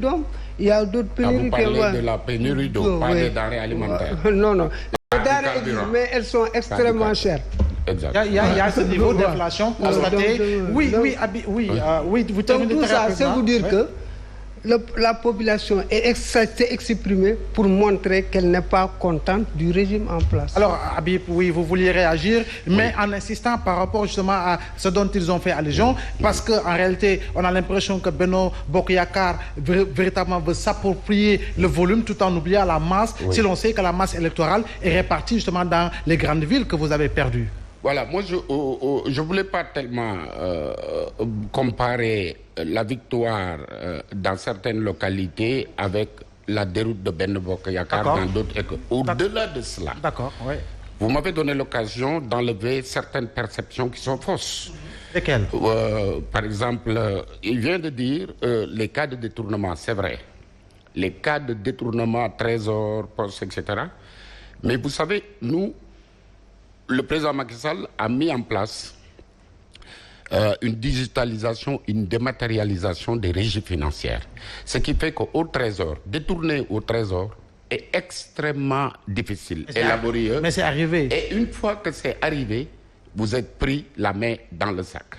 Donc, il y a d'autres pénuries. Vous parlez de la pénurie d'eau, pas des denrées alimentaires. Non, non. Les denrées existent, mais elles sont extrêmement chères. Exact. Il y a ce niveau d'inflation constaté. Oui, vous terminez tout très ça, c'est rapidement. vous dire que la population s'est exprimée pour montrer qu'elle n'est pas contente du régime en place. Alors, Habib, oui, vous vouliez réagir, mais en insistant par rapport justement à ce dont ils ont fait allusion, parce qu'en réalité, on a l'impression que Benno Bokk Yakaar véritablement veut s'approprier le volume tout en oubliant la masse, si l'on sait que la masse électorale est répartie justement dans les grandes villes que vous avez perdues. Voilà, moi je voulais pas tellement comparer la victoire dans certaines localités avec la déroute de Benno Bokk Yakaar dans d'autres. Au-delà de cela, vous m'avez donné l'occasion d'enlever certaines perceptions qui sont fausses. Lesquelles? Par exemple, il vient de dire les cas de détournement, c'est vrai. Les cas de détournement, trésor, poste, etc. Mais vous savez, nous, le président Macky Sall a mis en place une digitalisation, une dématérialisation des régies financières. Ce qui fait qu'au trésor, détourner au trésor est extrêmement difficile et laborieux. Mais c'est arrivé. Et une fois que c'est arrivé, vous êtes pris la main dans le sac.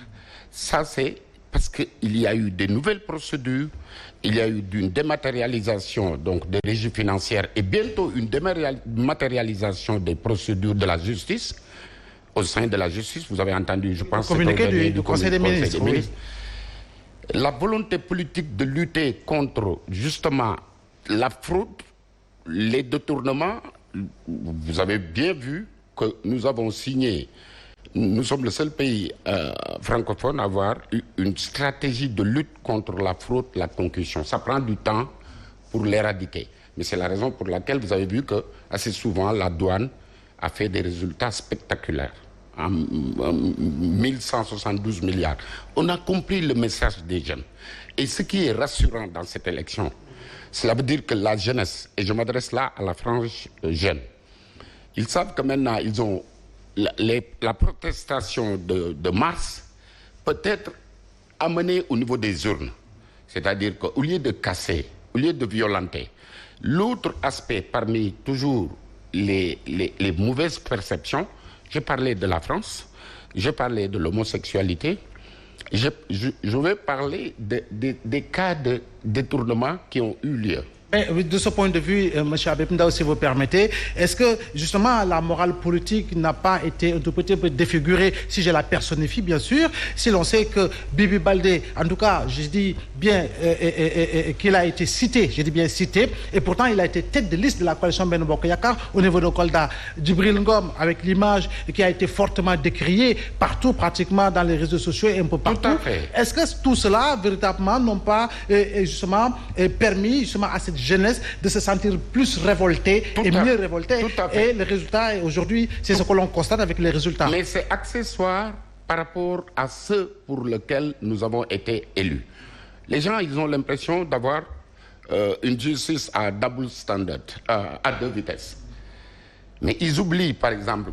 Ça, c'est parce qu'il y a eu de nouvelles procédures, il y a eu une dématérialisation donc, des régies financières et bientôt une dématérialisation des procédures de la justice. Au sein de la justice, vous avez entendu, je pense, communiqué du Conseil des ministres. Oui. La volonté politique de lutter contre justement la fraude, les détournements, vous avez bien vu que nous avons signé. Nous sommes le seul pays francophone à avoir une stratégie de lutte contre la fraude, la concussion. Ça prend du temps pour l'éradiquer. Mais c'est la raison pour laquelle vous avez vu que assez souvent la douane a fait des résultats spectaculaires. En 1172 milliards. On a compris le message des jeunes. Et ce qui est rassurant dans cette élection, cela veut dire que la jeunesse, et je m'adresse là à la frange jeune, ils savent que maintenant ils ont la protestation de mars peut être amenée au niveau des urnes. C'est-à-dire qu'au lieu de casser, au lieu de violenter, l'autre aspect parmi toujours les mauvaises perceptions, j'ai parlé de la France, j'ai parlé de l'homosexualité, je vais parler des cas de détournement qui ont eu lieu. Mais de ce point de vue, M. Habib Ndao, si vous permettez, est-ce que justement la morale politique n'a pas été un tout petit peu défigurée, si je la personnifie bien sûr, si l'on sait que Bibi Baldé, en tout cas, je dis bien qu'il a été cité, je dis bien cité, et pourtant il a été tête de liste de la coalition Benno Bokk Yakaar au niveau de Kolda. Djibril Ngom, avec l'image qui a été fortement décriée partout, pratiquement dans les réseaux sociaux et un peu partout. Tout à fait. Est-ce que tout cela, véritablement, n'ont pas justement permis justement à cette jeunesse de se sentir plus révoltée et mieux révoltée. Et le résultat, aujourd'hui, c'est ce que l'on constate avec les résultats. Mais c'est accessoire par rapport à ceux pour lesquels nous avons été élus. Les gens, ils ont l'impression d'avoir une justice à double standard, à deux vitesses. Mais ils oublient, par exemple,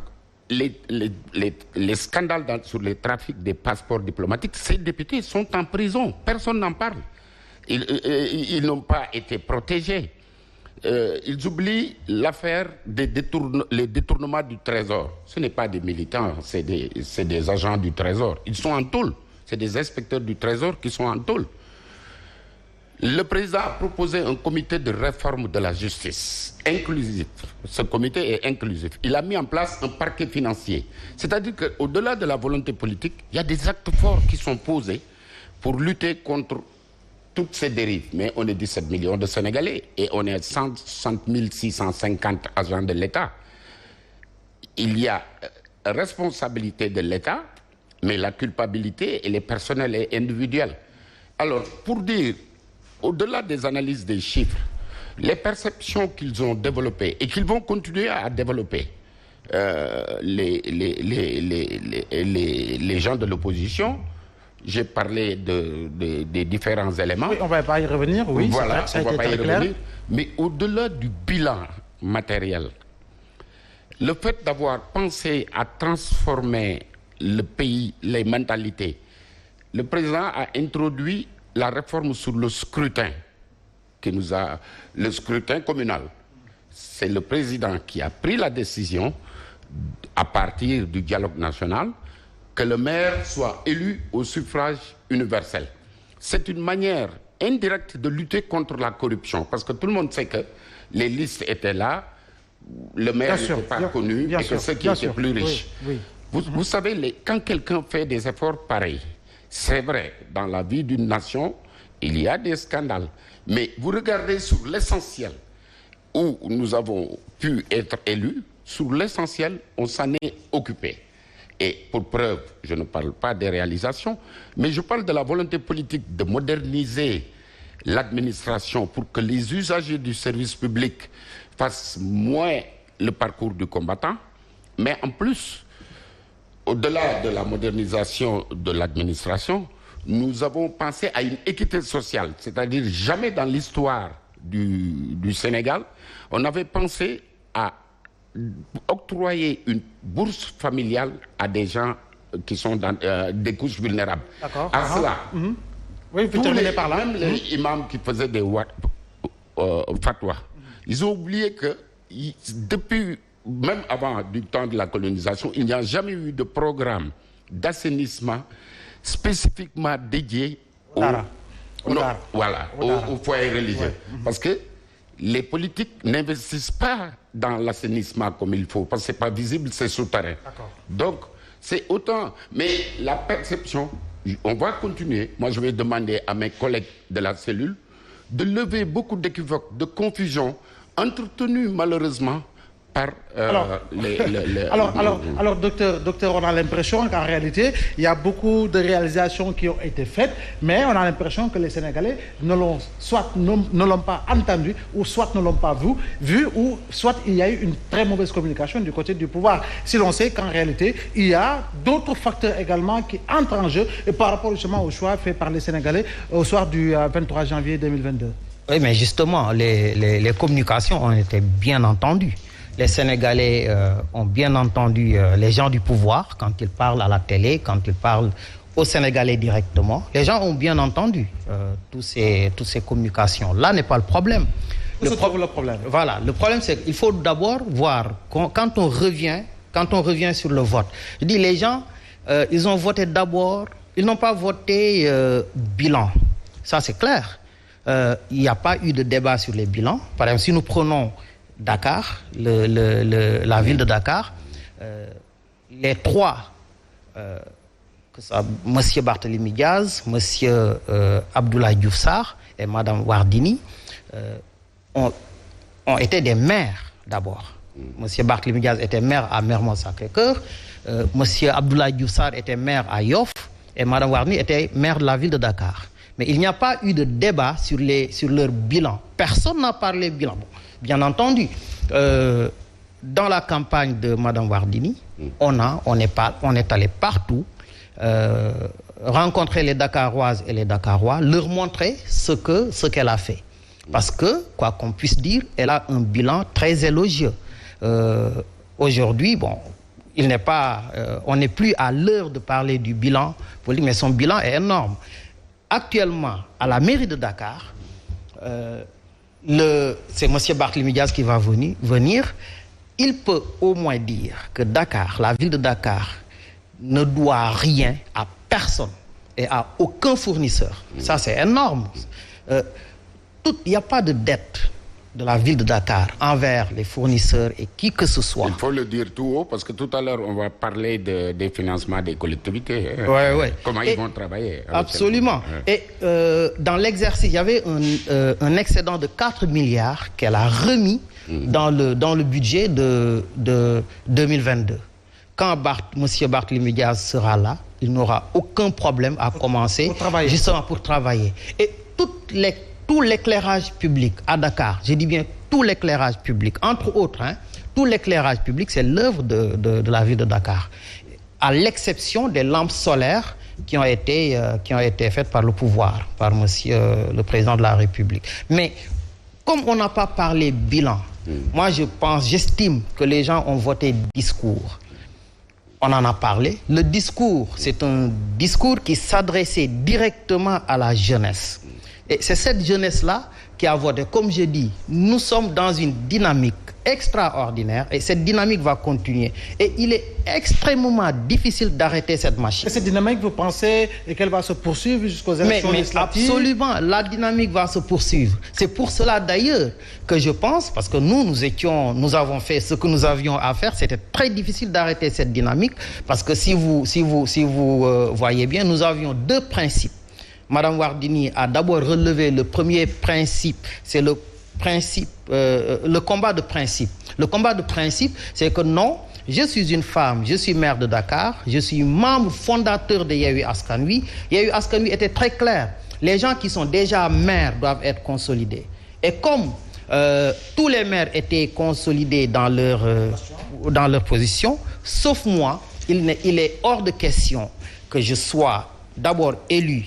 les scandales sur les trafics des passeports diplomatiques. Ces députés sont en prison. Personne n'en parle. Ils n'ont pas été protégés. Ils oublient l'affaire des détournements du Trésor. Ce n'est pas des militants, c'est des agents du Trésor. Ils sont en tôle. C'est des inspecteurs du Trésor qui sont en tôle. Le président a proposé un comité de réforme de la justice inclusif. Ce comité est inclusif. Il a mis en place un parquet financier. C'est-à-dire qu'au-delà de la volonté politique, il y a des actes forts qui sont posés pour lutter contre toutes ces dérives. Mais on est 17 millions de Sénégalais et on est 160 650 agents de l'État. Il y a responsabilité de l'État, mais la culpabilité, elle est personnelle et individuelle. Alors, pour dire, au-delà des analyses des chiffres, les perceptions qu'ils ont développées et qu'ils vont continuer à développer, les gens de l'opposition, j'ai parlé des différents éléments. Oui, on ne va pas y revenir, oui. Voilà, ça a on ne va été pas y clair. revenir. Mais au-delà du bilan matériel, le fait d'avoir pensé à transformer le pays, les mentalités, le président a introduit la réforme sur le scrutin. qui nous a... Le scrutin communal, c'est le président qui a pris la décision, à partir du dialogue national, que le maire soit élu au suffrage universel. C'est une manière indirecte de lutter contre la corruption, parce que tout le monde sait que les listes étaient là, le maire n'était pas connu, et que ceux qui étaient plus riches. Vous savez, quand quelqu'un fait des efforts pareils, c'est vrai, dans la vie d'une nation, il y a des scandales. Mais vous regardez sur l'essentiel, où nous avons pu être élus, sur l'essentiel, on s'en est occupé. Et pour preuve, je ne parle pas des réalisations, mais je parle de la volonté politique de moderniser l'administration pour que les usagers du service public fassent moins le parcours du combattant. Mais en plus, au-delà de la modernisation de l'administration, nous avons pensé à une équité sociale. C'est-à-dire, jamais dans l'histoire du Sénégal, on avait pensé à octroyer une bourse familiale à des gens qui sont dans des couches vulnérables. À cela, oui, vous terminez par là. Même les imams qui faisaient des fatwas, ils ont oublié que depuis, même avant du temps de la colonisation, il n'y a jamais eu de programme d'assainissement spécifiquement dédié aux foyers religieux. Parce que les politiques n'investissent pas dans l'assainissement comme il faut, parce que ce n'est pas visible, c'est souterrain. Donc, c'est autant. Mais la perception, on va continuer. Moi, je vais demander à mes collègues de la cellule de lever beaucoup d'équivoques, de confusion, entretenues malheureusement par alors, docteur, on a l'impression qu'en réalité, il y a beaucoup de réalisations qui ont été faites, mais on a l'impression que les Sénégalais ne l'ont pas entendu, ou soit ne l'ont pas vu, ou soit il y a eu une très mauvaise communication du côté du pouvoir. Si l'on sait qu'en réalité, il y a d'autres facteurs également qui entrent en jeu, et par rapport justement au choix fait par les Sénégalais au soir du 23 janvier 2022. Oui, mais justement, les communications ont été bien entendues. Les Sénégalais ont bien entendu les gens du pouvoir quand ils parlent à la télé, quand ils parlent aux Sénégalais directement. Les gens ont bien entendu toutes ces communications. Là n'est pas le problème. Le problème. Voilà, le problème c'est qu'il faut d'abord voir quand on revient sur le vote. Je dis les gens, ils ont voté d'abord, ils n'ont pas voté bilan. Ça c'est clair. Il n'y a pas eu de débat sur les bilans. Par exemple, si nous prenons Dakar, la ville de Dakar, les trois, Monsieur Barthélémy Diaz, Monsieur Abdoulaye Diouf Sarr et Madame Wardini, ont été des maires d'abord. Monsieur Barthélémy Diaz était maire à Mermoz-Sacré-Cœur, Monsieur Abdoulaye Diouf Sarr était maire à Yoff et Madame Wardini était maire de la ville de Dakar. Mais il n'y a pas eu de débat sur leur bilan. Personne n'a parlé bilan. Bon, bien entendu, dans la campagne de Mme Wardini, on est allé partout, rencontrer les Dakaroises et les Dakarois, leur montrer ce qu'elle a fait. Parce que, quoi qu'on puisse dire, elle a un bilan très élogieux. Aujourd'hui, bon, on n'est plus à l'heure de parler du bilan politique, mais son bilan est énorme. Actuellement, à la mairie de Dakar, c'est M. Barthélémy Diaz qui va venir. Il peut au moins dire que Dakar, la ville de Dakar, ne doit rien à personne et à aucun fournisseur. Ça, c'est énorme. Il n'y a pas de dette de la ville de Dakar envers les fournisseurs et qui que ce soit. Il faut le dire tout haut parce que tout à l'heure, on va parler des financements des collectivités. Ouais. Comment ils vont travailler. Absolument. Et dans l'exercice, il y avait un excédent de 4 milliards qu'elle a remis dans le budget de 2022. Quand M. Barthélémy Diaz sera là, il n'aura aucun problème à commencer justement pour travailler. Et tout l'éclairage public à Dakar, je dis bien tout l'éclairage public, entre autres, tout l'éclairage public, c'est l'œuvre de la ville de Dakar, à l'exception des lampes solaires qui ont été faites par le pouvoir, par monsieur le président de la République. Mais comme on n'a pas parlé bilan, moi j'estime que les gens ont voté discours. On en a parlé. Le discours, c'est un discours qui s'adressait directement à la jeunesse. Et c'est cette jeunesse-là qui a voté. Comme je dis, nous sommes dans une dynamique extraordinaire et cette dynamique va continuer. Et il est extrêmement difficile d'arrêter cette machine. Et cette dynamique, vous pensez qu'elle va se poursuivre jusqu'aux élections législatives? Absolument, la dynamique va se poursuivre. C'est pour cela d'ailleurs que je pense, parce que nous avons fait ce que nous avions à faire, c'était très difficile d'arrêter cette dynamique, parce que si vous voyez bien, nous avions deux principes. Madame Wardini a d'abord relevé le premier principe, c'est le combat de principe. Le combat de principe, c'est que non, je suis une femme, je suis maire de Dakar, je suis membre fondateur de Yewwi Askan Wi. Yewwi Askan Wi était très clair. Les gens qui sont déjà maires doivent être consolidés. Et comme tous les maires étaient consolidés dans leur position, sauf moi, il est hors de question que je sois d'abord élu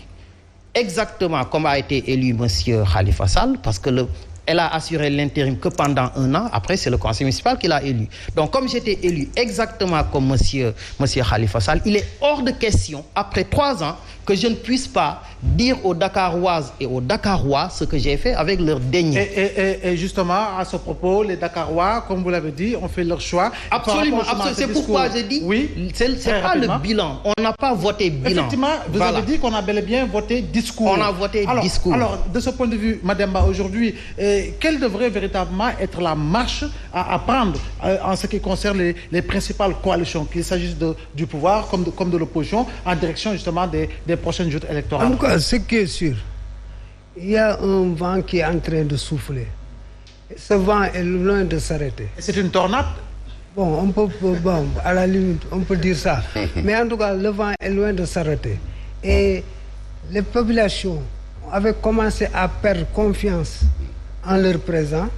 exactement comme a été élu M. Khalifa Sall, parce que elle a assuré l'intérim que pendant 1 an. Après, c'est le conseil municipal qui l'a élu. Donc, comme j'étais élu exactement comme monsieur Khalifa Sall, il est hors de question, après 3 ans, que je ne puisse pas dire aux Dakaroises et aux Dakarois ce que j'ai fait avec leur déni. Et justement, à ce propos, les Dakarois, comme vous l'avez dit, ont fait leur choix. Absolument, absolument. C'est pourquoi je dis, oui, c'est pas le bilan. On n'a pas voté bilan. Effectivement, vous avez dit qu'on a bel et bien voté discours. On a voté discours. Alors, de ce point de vue, Mademba, aujourd'hui, quelle devrait véritablement être la marche à prendre en ce qui concerne les principales coalitions, qu'il s'agisse du pouvoir comme de l'opposition, en direction justement des prochaines joutes électorales? En tout cas, ce qui est sûr, il y a un vent qui est en train de souffler. Ce vent est loin de s'arrêter. C'est une tornade? Bon, à la limite, on peut dire ça. Mais en tout cas, le vent est loin de s'arrêter. Et les populations avaient commencé à perdre confiance en leur présent.